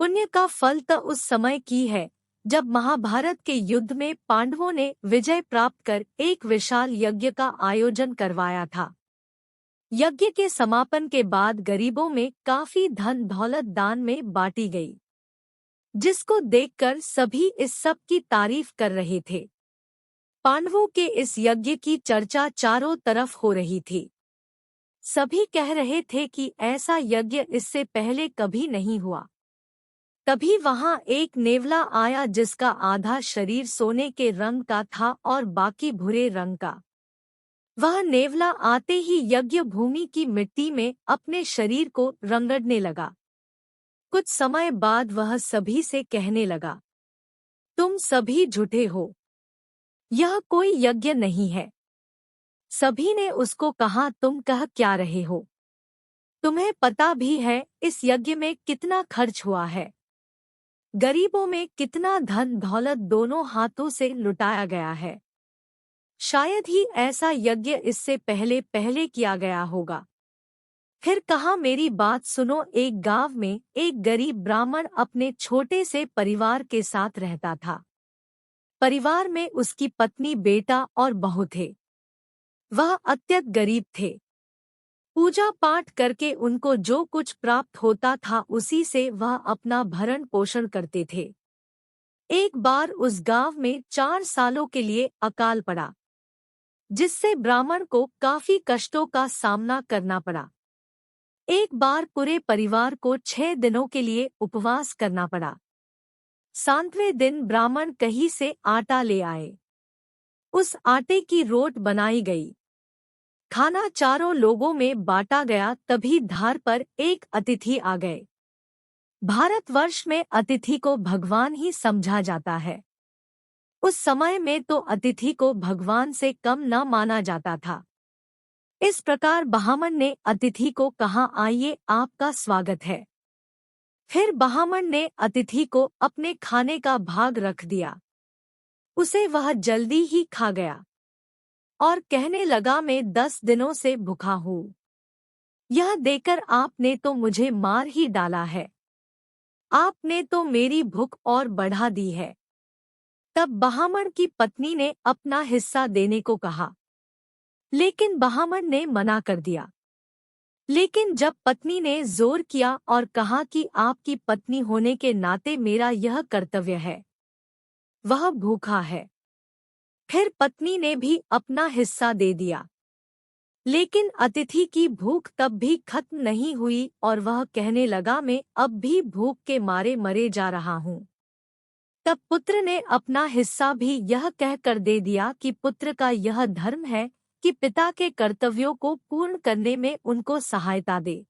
पुण्य का फल तो उस समय की है जब महाभारत के युद्ध में पांडवों ने विजय प्राप्त कर एक विशाल यज्ञ का आयोजन करवाया था। यज्ञ के समापन के बाद गरीबों में काफी धन दौलत दान में बांटी गई, जिसको देखकर सभी इस सब की तारीफ कर रहे थे। पांडवों के इस यज्ञ की चर्चा चारों तरफ हो रही थी। सभी कह रहे थे कि ऐसा यज्ञ इससे पहले कभी नहीं हुआ। तभी वहां एक नेवला आया जिसका आधा शरीर सोने के रंग का था और बाकी भूरे रंग का। वह नेवला आते ही यज्ञ भूमि की मिट्टी में अपने शरीर को रंगड़ने लगा। कुछ समय बाद वह सभी से कहने लगा, तुम सभी झूठे हो, यह कोई यज्ञ नहीं है। सभी ने उसको कहा, तुम कह क्या रहे हो? तुम्हें पता भी है इस यज्ञ में कितना खर्च हुआ है, गरीबों में कितना धन दौलत दोनों हाथों से लुटाया गया है। शायद ही ऐसा यज्ञ इससे पहले पहले किया गया होगा। फिर कहा, मेरी बात सुनो। एक गांव में एक गरीब ब्राह्मण अपने छोटे से परिवार के साथ रहता था। परिवार में उसकी पत्नी, बेटा और बहू थे। वह अत्यंत गरीब थे। पूजा पाठ करके उनको जो कुछ प्राप्त होता था उसी से वह अपना भरण पोषण करते थे। एक बार उस गांव में 4 सालों के लिए अकाल पड़ा, जिससे ब्राह्मण को काफी कष्टों का सामना करना पड़ा। एक बार पूरे परिवार को 6 दिनों के लिए उपवास करना पड़ा। 7वें दिन ब्राह्मण कहीं से आटा ले आए। उस आटे की रोट बनाई गई। खाना चारों लोगों में बांटा गया। तभी धार पर एक अतिथि आ गए। भारतवर्ष में अतिथि को भगवान ही समझा जाता है। उस समय में तो अतिथि को भगवान से कम न माना जाता था। इस प्रकार ब्राह्मण ने अतिथि को कहा, आइए, आपका स्वागत है। फिर ब्राह्मण ने अतिथि को अपने खाने का भाग रख दिया। उसे वह जल्दी ही खा गया और कहने लगा, मैं 10 दिनों से भूखा हूँ। यह देकर आपने तो मुझे मार ही डाला है। आपने तो मेरी भूख और बढ़ा दी है। तब ब्राह्मण की पत्नी ने अपना हिस्सा देने को कहा, लेकिन ब्राह्मण ने मना कर दिया। लेकिन जब पत्नी ने जोर किया और कहा कि आपकी पत्नी होने के नाते मेरा यह कर्तव्य है, वह भूखा है, फिर पत्नी ने भी अपना हिस्सा दे दिया। लेकिन अतिथि की भूख तब भी खत्म नहीं हुई और वह कहने लगा, मैं अब भी भूख के मारे मरे जा रहा हूँ। तब पुत्र ने अपना हिस्सा भी यह कहकर दे दिया कि पुत्र का यह धर्म है कि पिता के कर्तव्यों को पूर्ण करने में उनको सहायता दे।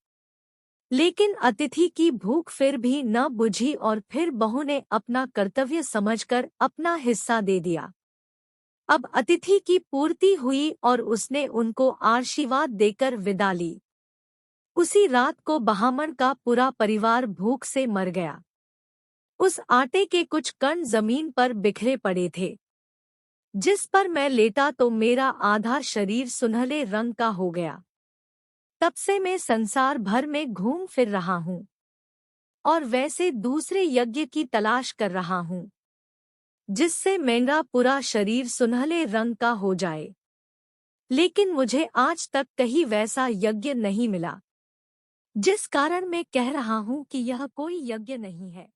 लेकिन अतिथि की भूख फिर भी न बुझी और फिर बहू ने अपना कर्तव्य समझकर अपना हिस्सा दे दिया। अब अतिथि की पूर्ति हुई और उसने उनको आशीर्वाद देकर विदा ली। उसी रात को ब्राह्मण का पूरा परिवार भूख से मर गया। उस आटे के कुछ कण जमीन पर बिखरे पड़े थे। जिस पर मैं लेटा तो मेरा आधा शरीर सुनहले रंग का हो गया। तब से मैं संसार भर में घूम फिर रहा हूँ और वैसे दूसरे यज्ञ की तलाश कर रहा हूँ, जिससे मेरा पूरा शरीर सुनहले रंग का हो जाए। लेकिन मुझे आज तक कहीं वैसा यज्ञ नहीं मिला, जिस कारण मैं कह रहा हूँ कि यह कोई यज्ञ नहीं है।